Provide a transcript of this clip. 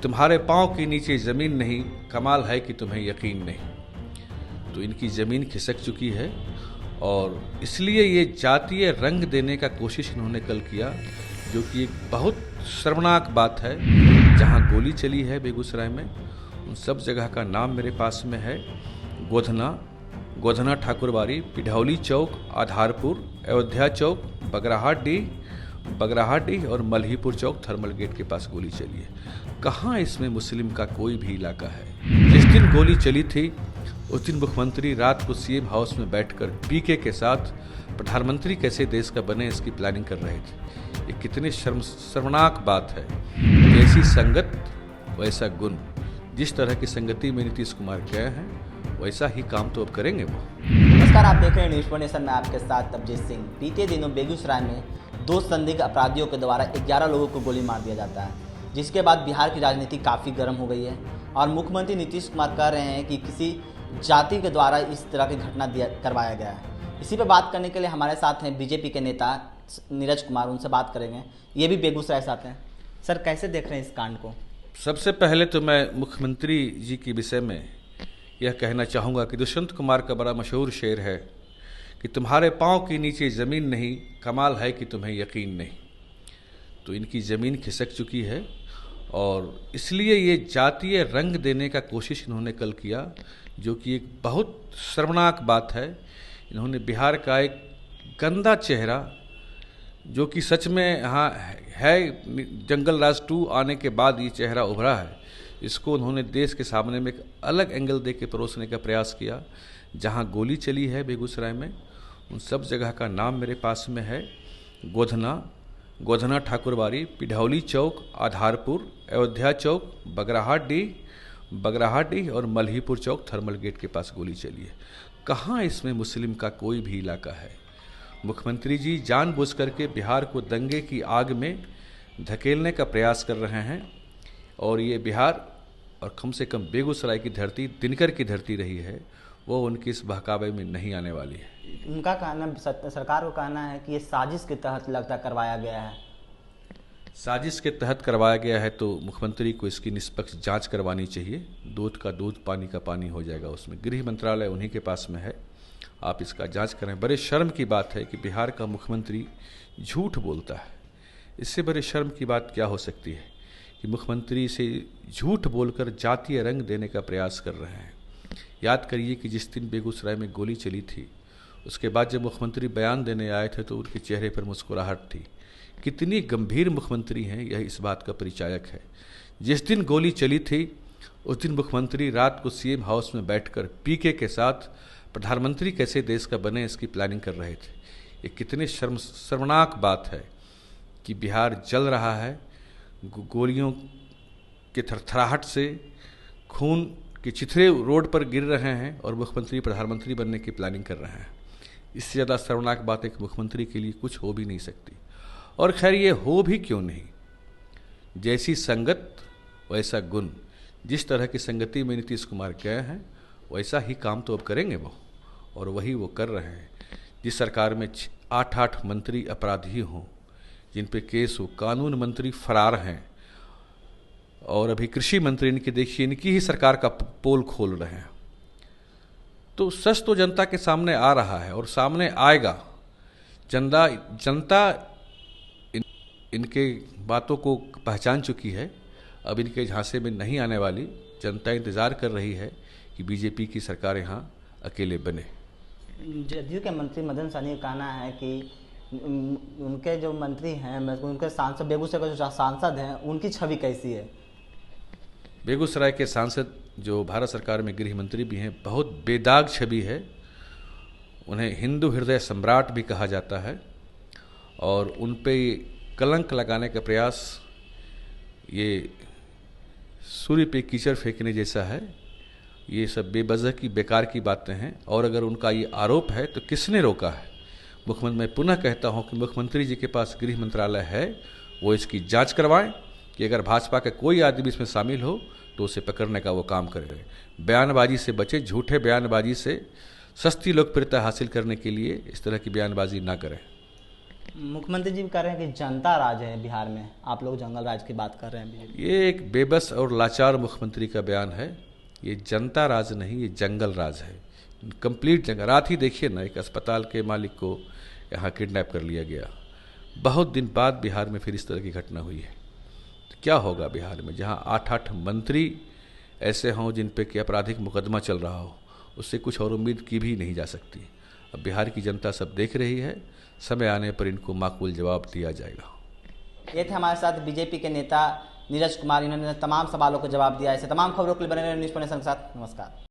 तुम्हारे पांव के नीचे ज़मीन नहीं, कमाल है कि तुम्हें यकीन नहीं। तो इनकी ज़मीन खिसक चुकी है और इसलिए ये जातीय रंग देने का कोशिश इन्होंने कल किया, जो कि एक बहुत शर्मनाक बात है। जहां गोली चली है बेगूसराय में, उन सब जगह का नाम मेरे पास में है। गोधना ठाकुरबाड़ी, पिढौली चौक, आधारपुर, अयोध्या चौक, बगराहाडीह और मल्हीपुर चौक थर्मल गेट के पास गोली चली है। कहाँ इसमें मुस्लिम का कोई भी इलाका है? जिस दिन गोली चली थी उस दिन मुख्यमंत्री रात को सीएम हाउस में बैठकर पीके के साथ प्रधानमंत्री कैसे देश का बने इसकी प्लानिंग कर रहे थे। ये कितनी शर्मनाक बात है। जैसी संगत वैसा गुण। जिस तरह की संगति में नीतीश कुमार गए हैं वैसा ही काम तो अब करेंगे वो। नमस्कार, आप देख रहे हैं न्यूज़ नेशन में आपके साथ तबजीत सिंह। बीते दिनों बेगूसराय में 2 संदिग्ध अपराधियों के द्वारा 11 लोगों को गोली मार दिया जाता है, जिसके बाद बिहार की राजनीति काफ़ी गर्म हो गई है और मुख्यमंत्री नीतीश कुमार कह रहे हैं कि किसी जाति के द्वारा इस तरह की घटना करवाया गया है। इसी पर बात करने के लिए हमारे साथ हैं बीजेपी के नेता नीरज कुमार, उनसे बात करेंगे। ये भी बेगूसराय से आते हैं। सर, कैसे देख रहे हैं इस कांड को? सबसे पहले तो मैं मुख्यमंत्री जी के विषय में यह कहना चाहूँगा कि दुष्यंत कुमार का बड़ा मशहूर शेर है कि तुम्हारे पाँव के नीचे ज़मीन नहीं, कमाल है कि तुम्हें यकीन नहीं। तो इनकी ज़मीन खिसक चुकी है और इसलिए ये जातीय रंग देने का कोशिश इन्होंने कल किया, जो कि एक बहुत शर्मनाक बात है। इन्होंने बिहार का एक गंदा चेहरा, जो कि सच में यहाँ है, जंगल राज 2 आने के बाद ये चेहरा उभरा है, इसको उन्होंने देश के सामने में एक अलग एंगल दे के परोसने का प्रयास किया। जहाँ गोली चली है बेगूसराय में, उन सब जगह का नाम मेरे पास में है। गोधना ठाकुरबाड़ी, पिढौली चौक, आधारपुर, अयोध्या चौक, बगराहाडीह और मल्हीपुर चौक थर्मल गेट के पास गोली चली है। कहाँ इसमें मुस्लिम का कोई भी इलाका है? मुख्यमंत्री जी जानबूझ करके बिहार को दंगे की आग में धकेलने का प्रयास कर रहे हैं और ये बिहार और कम से कम बेगूसराय की धरती दिनकर की धरती रही है, वो उनकी इस बहकावे में नहीं आने वाली है। उनका कहना, सरकार को कहना है कि ये साजिश के तहत लगता करवाया गया है। साजिश के तहत करवाया गया है तो मुख्यमंत्री को इसकी निष्पक्ष जांच करवानी चाहिए। दूध का दूध, पानी का पानी हो जाएगा उसमें। गृह मंत्रालय उन्हीं के पास में है, आप इसका जांच करें। बड़े शर्म की बात है कि बिहार का मुख्यमंत्री झूठ बोलता है। इससे बड़े शर्म की बात क्या हो सकती है कि मुख्यमंत्री से झूठ बोलकर जातीय रंग देने का प्रयास कर रहे हैं। याद करिए कि जिस दिन बेगूसराय में गोली चली थी, उसके बाद जब मुख्यमंत्री बयान देने आए थे तो उनके चेहरे पर मुस्कुराहट थी। कितनी गंभीर मुख्यमंत्री हैं, यह इस बात का परिचायक है। जिस दिन गोली चली थी उस दिन मुख्यमंत्री रात को सीएम हाउस में बैठकर पीके के साथ प्रधानमंत्री कैसे देश का बने इसकी प्लानिंग कर रहे थे। ये कितनी शर्मनाक बात है कि बिहार जल रहा है, गोलियों के थरथराहट से खून के चिथड़े रोड पर गिर रहे हैं और मुख्यमंत्री प्रधानमंत्री बनने की प्लानिंग कर रहे हैं। इससे ज़्यादा शर्मनाक बात एक मुख्यमंत्री के लिए कुछ हो भी नहीं सकती। और खैर, ये हो भी क्यों नहीं। जैसी संगत वैसा गुण। जिस तरह की संगति में नीतीश कुमार गए हैं वैसा ही काम तो अब करेंगे वो, और वही वो कर रहे हैं। जिस सरकार में 8 मंत्री अपराधी हों, जिन पे केस हो, कानून मंत्री फरार हैं और अभी कृषि मंत्री इनकी देखिए, इनकी ही सरकार का पोल खोल रहे हैं। तो सच तो जनता के सामने आ रहा है और सामने आएगा। जनता इनके बातों को पहचान चुकी है। अब इनके झांसे में नहीं आने वाली। जनता इंतज़ार कर रही है कि बीजेपी की सरकार यहाँ अकेले बने। जदयू के मंत्री मदन सहनी का कहना है कि उनके जो मंत्री हैं, उनके सांसद, बेगूसराय के जो सांसद हैं, उनकी छवि कैसी है? बेगूसराय के सांसद जो भारत सरकार में गृह मंत्री भी हैं, बहुत बेदाग छवि है। उन्हें हिंदू हृदय सम्राट भी कहा जाता है और उन पे कलंक लगाने का प्रयास ये सूर्य पे कीचड़ फेंकने जैसा है। ये सब बेवजह की, बेकार की बातें हैं। और अगर उनका ये आरोप है तो किसने रोका है? मुख्यमंत्री, मैं पुनः कहता हूं कि मुख्यमंत्री जी के पास गृह मंत्रालय है, वो इसकी जांच करवाएं कि अगर भाजपा का कोई आदमी इसमें शामिल हो तो उसे पकड़ने का वो काम करें। बयानबाजी से बचे, झूठे बयानबाजी से सस्ती लोकप्रियता हासिल करने के लिए इस तरह की बयानबाजी ना करें। मुख्यमंत्री जी कह रहे हैं कि जनता राज है बिहार में, आप लोग जंगल राज की बात कर रहे हैं बीजेपी। ये एक बेबस और लाचार मुख्यमंत्री का बयान है। ये जनता राज नहीं, ये जंगल राज है, कंप्लीट जंगल। रात ही देखिए ना, एक अस्पताल के मालिक को यहाँ किडनैप कर लिया गया। बहुत दिन बाद बिहार में फिर इस तरह की घटना हुई है। तो क्या होगा बिहार में, जहाँ 8-8 मंत्री ऐसे हों जिन पे कि आपराधिक मुकदमा चल रहा हो, उससे कुछ और उम्मीद की भी नहीं जा सकती। अब बिहार की जनता सब देख रही है, समय आने पर इनको माकूल जवाब दिया जाएगा। ये थे हमारे साथ बीजेपी के नेता नीरज कुमार। इन्होंने तमाम सवालों का जवाब दिया। ऐसे तमाम खबरों के लिए बने रहे न्यूज़ 24 के साथ। नमस्कार।